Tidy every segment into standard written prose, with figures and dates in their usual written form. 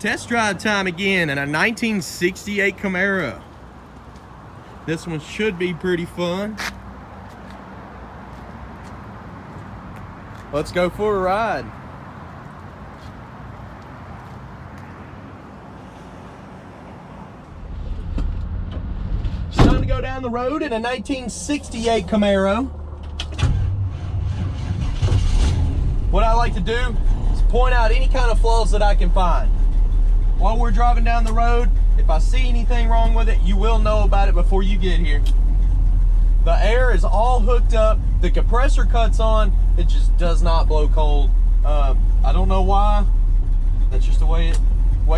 test drive time again in a 1968 Camaro. This one should be pretty fun. Let's go for a ride. It's time to go down the road in a 1968 Camaro. What I like to do is point out any kind of flaws that I can find. While we're driving down the road, if I see anything wrong with it, you will know about it before you get here. The air is all hooked up. The compressor cuts on. It just does not blow cold. I don't know why. That's just the way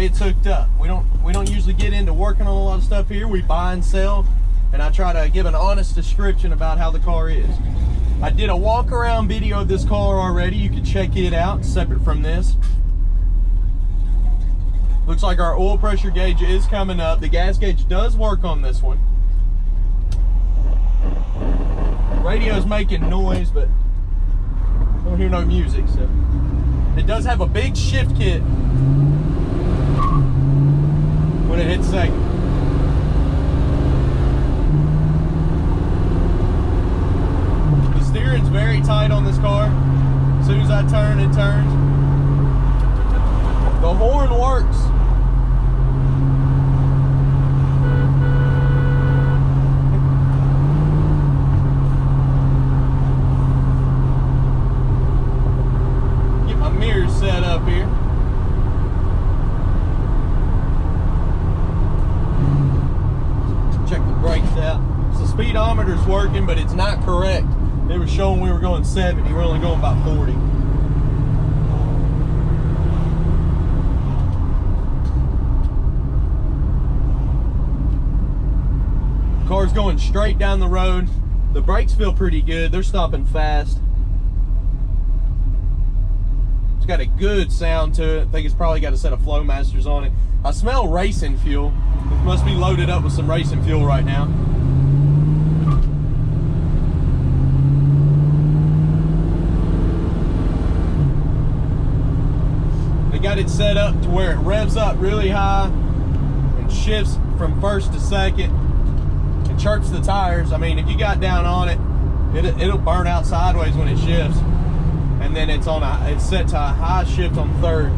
it's hooked up. We don't usually get into working on a lot of stuff here. We buy and sell, and I try to give an honest description about how the car is. I did a walk around video of this car already. You can check it out separate from this. Looks like our oil pressure gauge is coming up. The gas gauge does work on this one. Radio's making noise, but I don't hear no music, so. It does have a big shift kit when it hits second. The steering's very tight on this car. As soon as I turn, it turns. The horn works. Get my mirrors set up here. Check the brakes out. So the speedometer's working, but it's not correct. It was showing we were going 70. We're only going about 40. Car's going straight down the road. The brakes feel pretty good. They're stopping fast. It's got a good sound to it. I think it's probably got a set of Flowmasters on it. I smell racing fuel. It must be loaded up with some racing fuel right now. They got it set up to where it revs up really high and shifts from first to second. It chirps the tires. I mean, if you got down on it, it'll burn out sideways when it shifts. And then it's set to a high shift on third.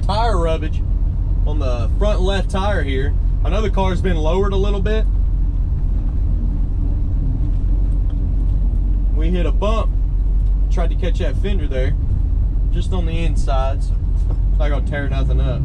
Tire rubbage on the front left tire here. I know the car's been lowered a little bit. We hit a bump, tried to catch that fender there, just on the inside, so it's not gonna tear nothing up.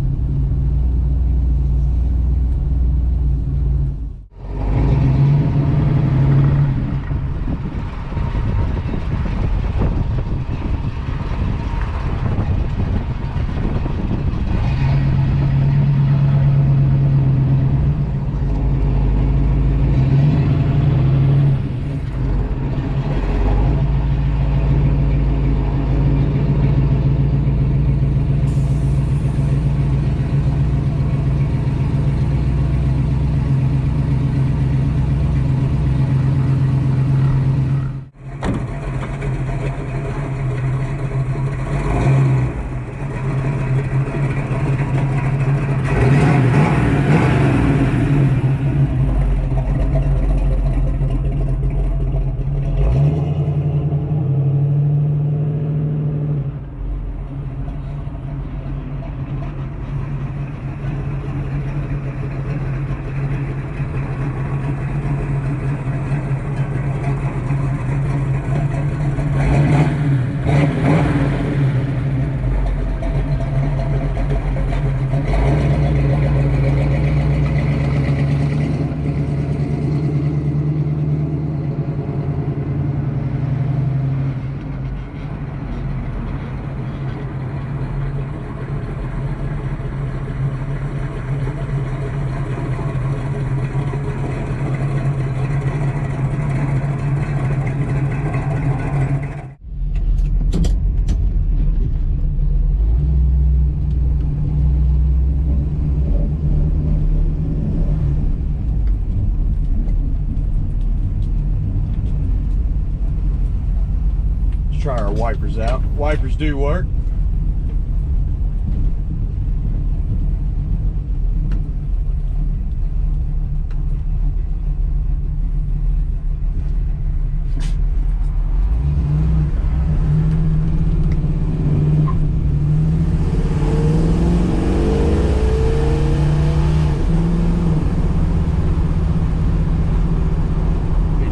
try our wipers out. Wipers do work.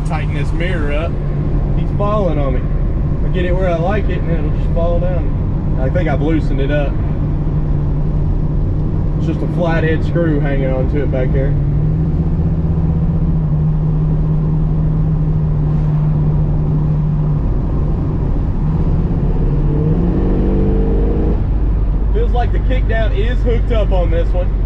Tighten this mirror up. He's falling on me. I get it where I like it and then it'll just fall down. I think I've loosened it up. It's just a flathead screw hanging onto it back there. Feels like the kickdown is hooked up on this one.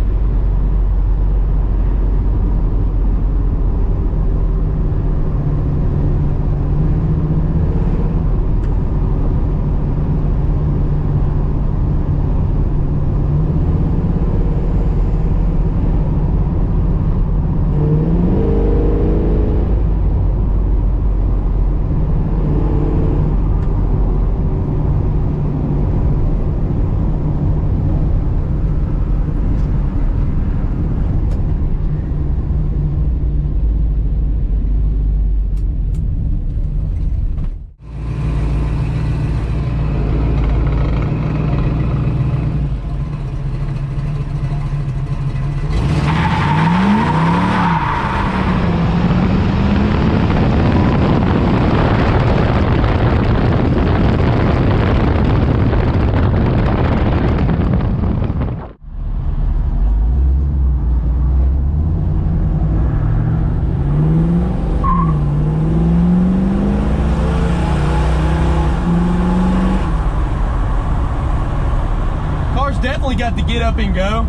Definitely got the get up and go.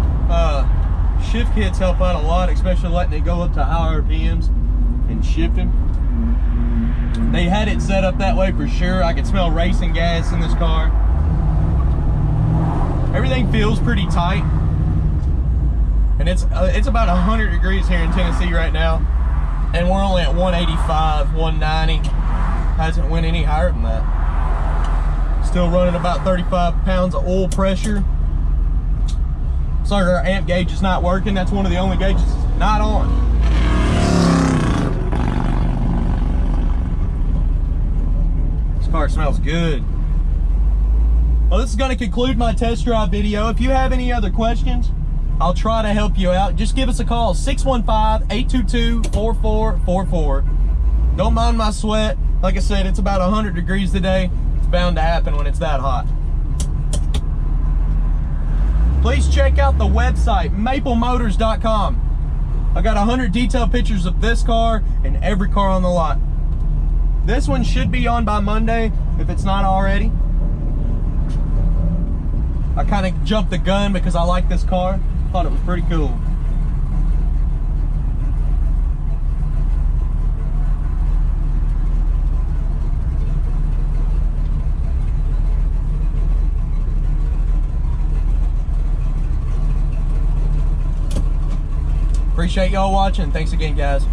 Shift kits help out a lot, especially letting it go up to high RPMs and shifting. They had it set up that way for sure. I could smell racing gas in this car. Everything feels pretty tight, and it's about 100 degrees here in Tennessee right now, and we're only at 185, 190. Hasn't went any higher than that. Still running about 35 pounds of oil pressure. Sorry, our amp gauge is not working. That's one of the only gauges not on. This car smells good. Well, this is going to conclude my test drive video. If you have any other questions, I'll try to help you out. Just give us a call, 615-822-4444. Don't mind my sweat. Like I said, it's about 100 degrees today. It's bound to happen when it's that hot. Please check out the website, weMainbsite.com. I got 100 detailed pictures of this car and every car on the lot. This one should be on by Monday, if it's not already. I kind of jumped the gun because I like this car. Thought it was pretty cool. Appreciate y'all watching. Thanks again, guys.